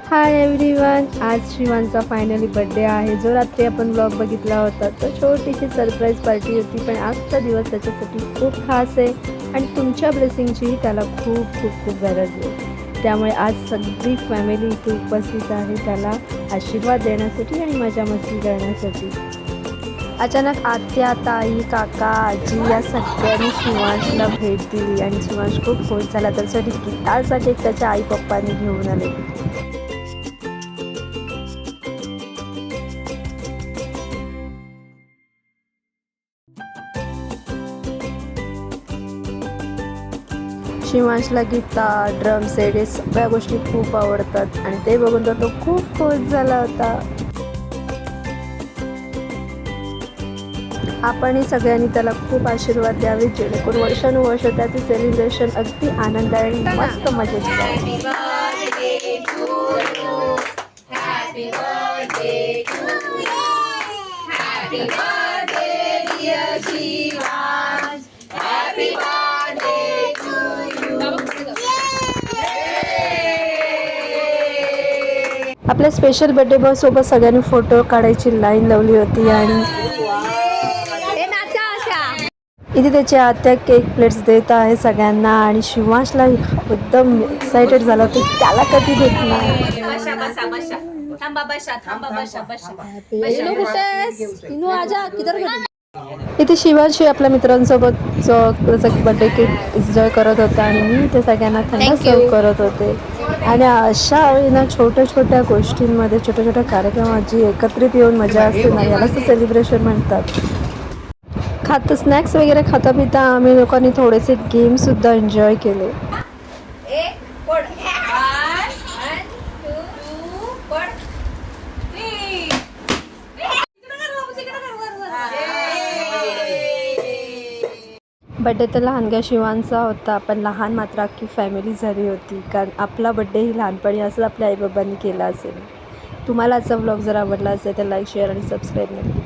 Hi everyone, आज शिवांचा finally birthday आहे. जो रात्री आपण ब्लॉग बघितला होता तो छोटीशी सरप्राईज पार्टी होती, पण आजचा दिवस त्याच्यासाठी खूप खास आहे आणि तुमच्या ब्लेसिंगचीही त्याला खूप खूप खूप गरज आहे. त्यामुळे आज सगळी फॅमिली इथे उपस्थित आहे त्याला आशीर्वाद देण्यासाठी आणि मजा मस्ती करण्यासाठी. अचानक आत्या, ताई, काका, आजी या सगळ्यांनी शिवांशला भेट दिली आणि शिवांश खूप खुश झाला. त्यासाठी गिटारचा केक त्याच्या आई पप्पांनी घेऊन आले. शिवांशला गिटार, ड्रम सेट हे सगळ्या गोष्टी खूप आवडतात आणि ते बघून तर तो खूप खुश झाला होता. आपणही सगळ्यांनी त्याला खूप आशीर्वाद द्यावे, जेणेकरून वर्षानुवर्ष त्याचे सेलिब्रेशन अगदी आनंदाने मस्त मजेत जाईल. आपल्या स्पेशल बर्थडे बॉय सोबत सगळ्यांनी फोटो काढायची लाईन लावली होती आणि इथे त्याची आत्या केक प्लेट्स देत आहे सगळ्यांना आणि शिवांशला एकदम एक्साइटेड झाला होता त्याला कधी भेटणार. इथे शिवांश आपल्या मित्रांसोबत बर्थडे केक एन्जॉय करत होता आणि मी ते सगळ्यांना थंड सर्व करत होते. आणि अशा वेळी ना छोट्या छोट्या गोष्टींमध्ये छोट्या छोट्या कार्यक्रमाची एकत्रित येऊन मजा असते ना, यालाच सेलिब्रेशन म्हणतात. स्नॅक्स वगैरे खाता पिता आम्ही लोकांनी थोडेसे गेमसुद्धा एन्जॉय केले. बड्डे तर लहानग्या शिवांचा होता, पण लहान मात्र अख्खी फॅमिली झाली होती, कारण आपला बड्डे ही लहानपणी असंच आपल्या आईबाबांनी केला असेल. तुम्हाला आजचा व्लॉग जर आवडला असेल तर लाईक, शेअर आणि सबस्क्राईब नक्की.